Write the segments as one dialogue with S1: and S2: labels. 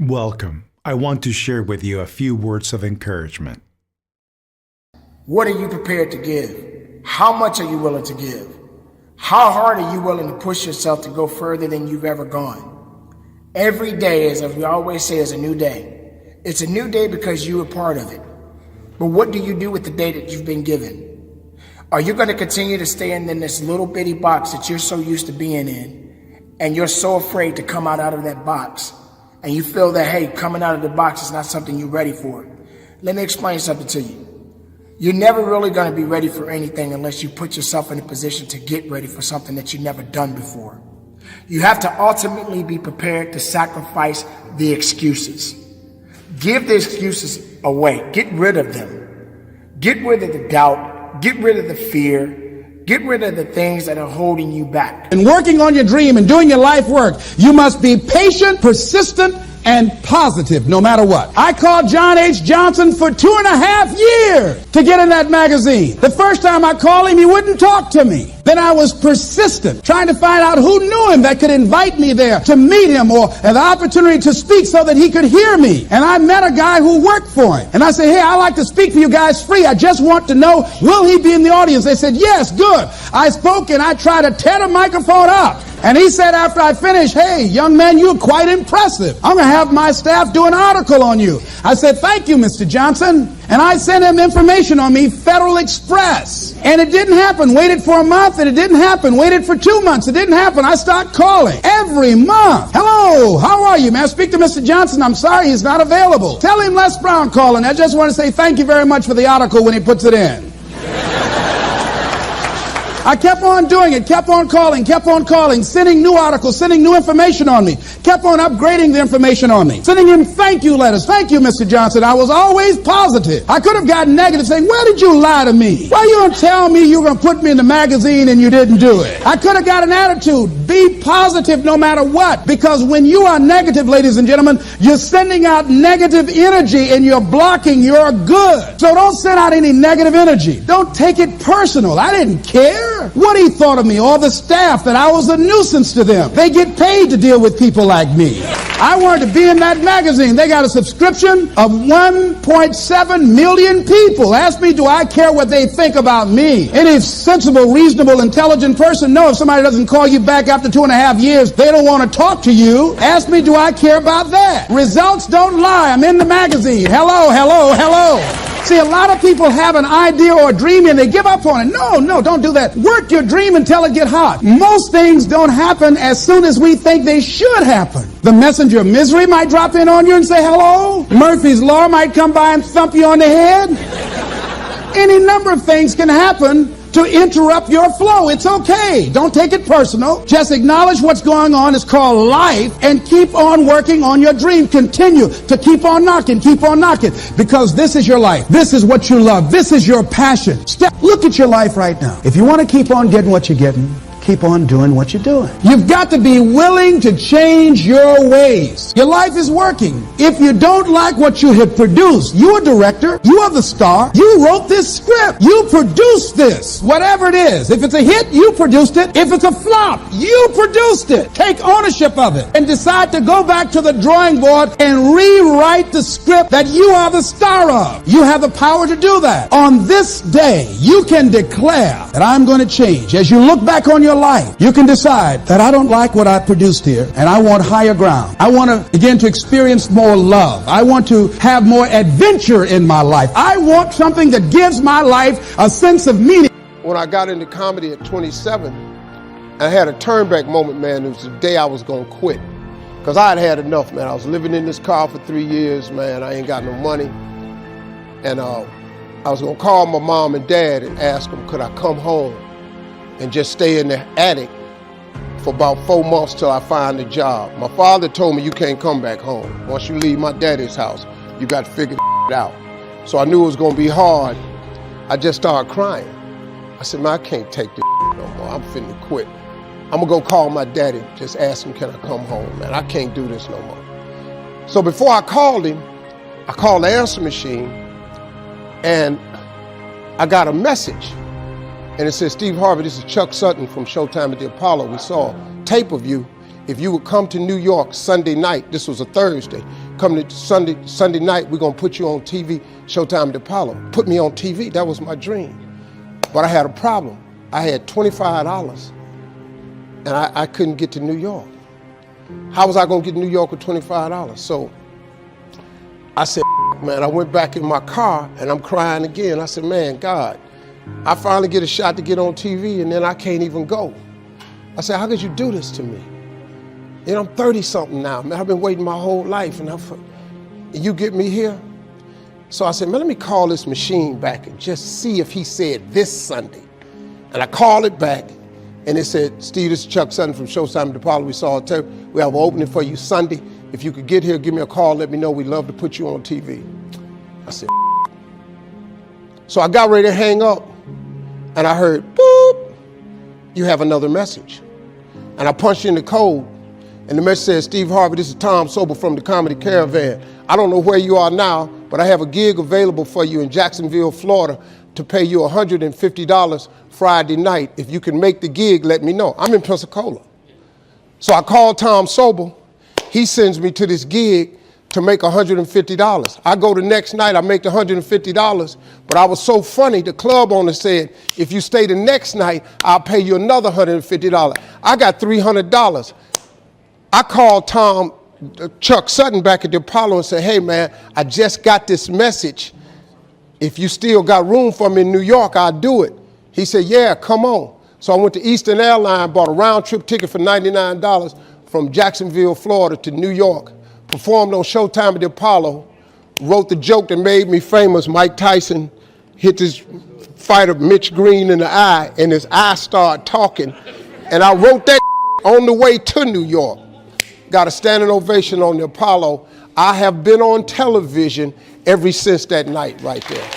S1: Welcome. I want to share with you a few words of encouragement.
S2: What are you prepared to give? How much are you willing to give? How hard are you willing to push yourself to go further than you've ever gone? Every day, as we always say, is a new day. It's a new day because you were part of it. But what do you do with the day that you've been given? Are you going to continue to stay in this little bitty box that you're so used to being in, and you're so afraid to come out of that box? And you feel that, hey, coming out of the box is not something you're ready for. Let me explain something to you. You're never really going to be ready for anything unless you put yourself in a position to get ready for something that you've never done before. You have to ultimately be prepared to sacrifice the excuses. Give the excuses away. Get rid of them. Get rid of the doubt. Get rid of the fear. Get rid of the things that are holding you back.
S3: In working on your dream and doing your life work, you must be patient, persistent, and positive no matter what. I called John H. Johnson for 2.5 years to get in that magazine. The first time I called him, he wouldn't talk to me. Then I was persistent, trying to find out who knew him that could invite me there to meet him or have the opportunity to speak so that he could hear me. And I met a guy who worked for him. And I said, hey, I'd like to speak for you guys free. I just want to know, will he be in the audience? They said, yes, good. I spoke and I tried to tear the microphone up. And he said after I finished, hey, young man, you're quite impressive. I'm going to have my staff do an article on you. I said, thank you, Mr. Johnson. And I sent him information on me, Federal Express. And it didn't happen. Waited for a month and it didn't happen. Waited for 2 months. It didn't happen. I started calling every month. Hello, how are you? May I speak to Mr. Johnson? I'm sorry, he's not available. Tell him Les Brown calling. I just want to say thank you very much for the article when he puts it in. I kept on doing it, kept on calling, sending new articles, sending new information on me, kept on upgrading the information on me, sending him thank you letters. Thank you, Mr. Johnson. I was always positive. I could have gotten negative saying, where did you lie to me? Why you going to tell me you were going to put me in the magazine and you didn't do it? I could have got an attitude. Be positive no matter what. Because when you are negative, ladies and gentlemen, you're sending out negative energy and you're blocking your good. So don't send out any negative energy. Don't take it personal. I didn't care what he thought of me or the staff, that I was a nuisance to them. They get paid to deal with people like me. I wanted to be in that magazine. They got a subscription of 1.7 million people. Ask me, do I care what they think about me? Any sensible, reasonable, intelligent person knows if somebody doesn't call you back after 2.5 years, they don't want to talk to you. Ask me, do I care about that? Results don't lie. I'm in the magazine. Hello, hello, hello. See, a lot of people have an idea or a dream and they give up on it. No, don't do that. Work your dream until it gets hot. Most things don't happen as soon as we think they should happen. The messenger of misery might drop in on you and say hello. Murphy's Law might come by and thump you on the head. Any number of things can happen to interrupt your flow. It's okay. Don't take it personal. Just acknowledge what's going on. It's called life, and keep on working on your dream. Continue to keep on knocking, because this is your life. This is what you love. This is your passion. Look at your life right now. If you want to keep on getting what you're getting, keep on doing what you're doing. You've got to be willing to change your ways. Your life is working. If you don't like what you have produced, you're a director, you are the star, you wrote this script, you produced this, whatever it is. If it's a hit, you produced it. If it's a flop, you produced it. Take ownership of it and decide to go back to the drawing board and rewrite the script that you are the star of. You have the power to do that. On this day, you can declare that I'm going to change. As you look back on your life, you can decide that I don't like what I produced here and I want higher ground. I want to begin to experience more love. I want to have more adventure in my life. I want something that gives my life a sense of meaning.
S4: When I got into comedy at 27, I had a turn back moment, man. It was the day I was going to quit. Because I had enough, man. I was living in this car for 3 years, man. I ain't got no money. And I was going to call my mom and dad and ask them, could I come home and just stay in the attic for about 4 months till I find a job. My father told me, you can't come back home. Once you leave my daddy's house, you got to figure it out. So I knew it was going to be hard. I just started crying. I said, man, I can't take this no more. I'm finna quit. I'm going to go call my daddy, just ask him, can I come home, man? I can't do this no more. So before I called him, I called the answer machine, and I got a message. And it says, Steve Harvey, this is Chuck Sutton from Showtime at the Apollo. We saw a tape of you. If you would come to New York Sunday night, this was a Thursday, come to Sunday night, we're gonna put you on TV, Showtime at the Apollo. Put me on TV, that was my dream. But I had a problem. I had $25 and I couldn't get to New York. How was I gonna get to New York with $25? So I said, man, I went back in my car and I'm crying again. I said, man, God, I finally get a shot to get on TV and then I can't even go. I said, how could you do this to me? And I'm 30 something now, man. I've been waiting my whole life and you get me here? So I said, man, let me call this machine back and just see if he said this Sunday. And I called it back and it said, Steve, this is Chuck Sutton from Showtime at the Apollo. We have an opening for you Sunday. If you could get here, give me a call, let me know. We'd love to put you on TV. I said, so I got ready to hang up and I heard, boop, you have another message. And I punched in the code and the message says, Steve Harvey, this is Tom Sobel from the Comedy Caravan. I don't know where you are now, but I have a gig available for you in Jacksonville, Florida to pay you $150 Friday night. If you can make the gig, let me know. I'm in Pensacola. So I called Tom Sobel. He sends me to this gig to make $150. I go the next night, I make the $150, but I was so funny, the club owner said, if you stay the next night, I'll pay you another $150. I got $300. I called Chuck Sutton back at the Apollo and said, hey man, I just got this message. If you still got room for me in New York, I'll do it. He said, yeah, come on. So I went to Eastern Airlines, bought a round trip ticket for $99 from Jacksonville, Florida to New York, performed on Showtime at the Apollo, wrote the joke that made me famous. Mike Tyson hit this fighter, Mitch Green, in the eye, and his eye started talking. And I wrote that on the way to New York. Got a standing ovation on the Apollo. I have been on television ever since that night right there.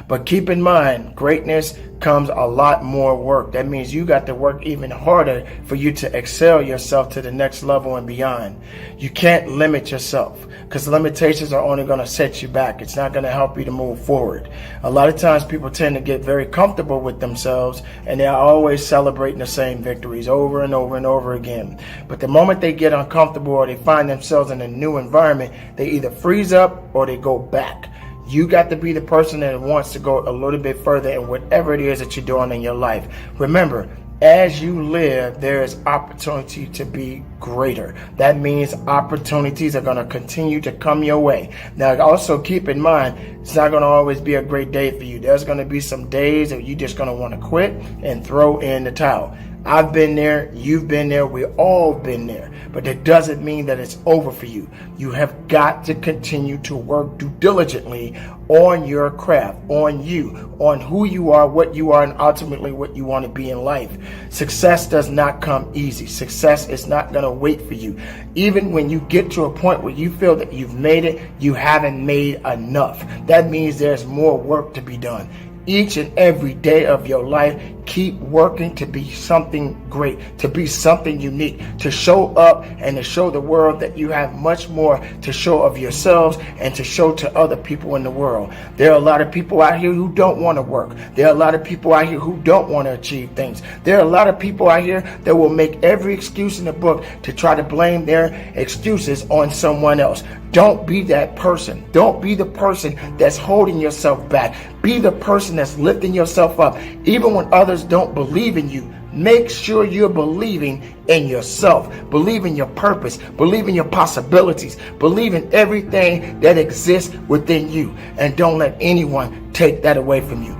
S2: But keep in mind, greatness comes a lot more work. That means you got to work even harder for you to excel yourself to the next level and beyond. You can't limit yourself because limitations are only going to set you back. It's not going to help you to move forward. A lot of times people tend to get very comfortable with themselves and they're always celebrating the same victories over and over and over again. But the moment they get uncomfortable or they find themselves in a new environment, they either freeze up or they go back. You got to be the person that wants to go a little bit further in whatever it is that you're doing in your life. Remember, as you live, there is opportunity to be greater. That means opportunities are going to continue to come your way. Now, also keep in mind, it's not going to always be a great day for you. There's going to be some days that you're just going to want to quit and throw in the towel. I've been there, you've been there, we've all been there. But that doesn't mean that it's over for you. You have got to continue to work diligently on your craft, on you, on who you are, what you are, and ultimately what you want to be in life. Success does not come easy. Success is not going to wait for you. Even when you get to a point where you feel that you've made it, you haven't made enough. That means there's more work to be done. Each and every day of your life, keep working to be something great, to be something unique, to show up and to show the world that you have much more to show of yourselves and to show to other people in the world. There are a lot of people out here who don't want to work. There are a lot of people out here who don't want to achieve things. There are a lot of people out here that will make every excuse in the book to try to blame their excuses on someone else. Don't be that person. Don't be the person that's holding yourself back. Be the person that's lifting yourself up. Even when others don't believe in you, make sure you're believing in yourself. Believe in your purpose. Believe in your possibilities. Believe in everything that exists within you. And don't let anyone take that away from you.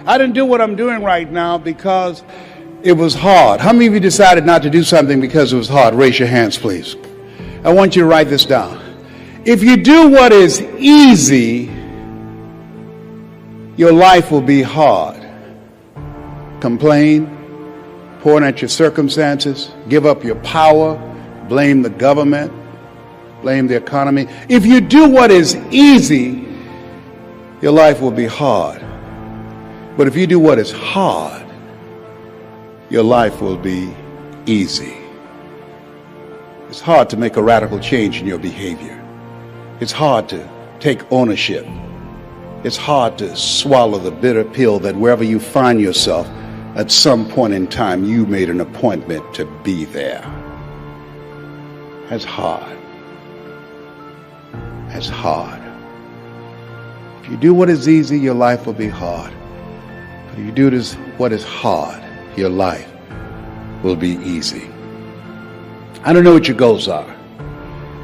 S3: I didn't do what I'm doing right now because it was hard. How many of you decided not to do something because it was hard? Raise your hands, please. I want you to write this down. If you do what is easy, your life will be hard. Complain, point at your circumstances, give up your power, blame the government, blame the economy. If you do what is easy, your life will be hard. But if you do what is hard, your life will be easy. It's hard to make a radical change in your behavior. It's hard to take ownership. It's hard to swallow the bitter pill that wherever you find yourself, at some point in time, you made an appointment to be there.
S5: as hard. As hard. If you do what is easy, your life will be hard. But if you do what is hard, your life will be easy. I don't know what your goals are.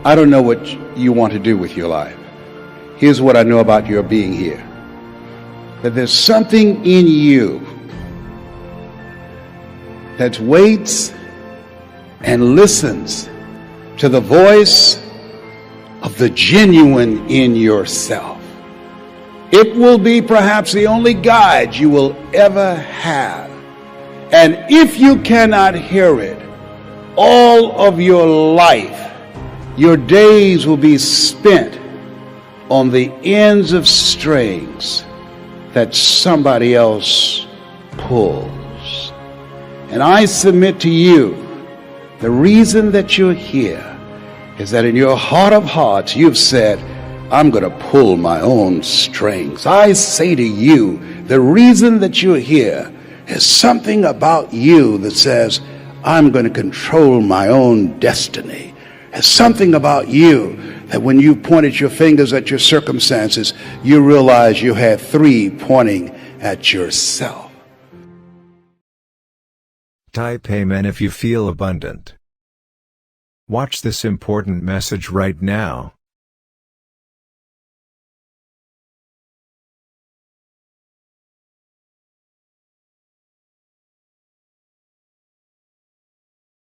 S5: I don't know what you want to do with your life. Here's what I know about your being here. That there's something in you that waits and listens to the voice of the genuine in yourself. It will be perhaps the only guide you will ever have. And if you cannot hear it, all of your life, your days will be spent on the ends of strings that somebody else pulls. And I submit to you, the reason that you're here is that in your heart of hearts, you've said, I'm going to pull my own strings. I say to you, the reason that you're here is something about you that says, I'm going to control my own destiny. There's something about you that when you pointed your fingers at your circumstances, you realize you had three pointing at yourself.
S6: Type amen if you feel abundant. Watch this important message right now.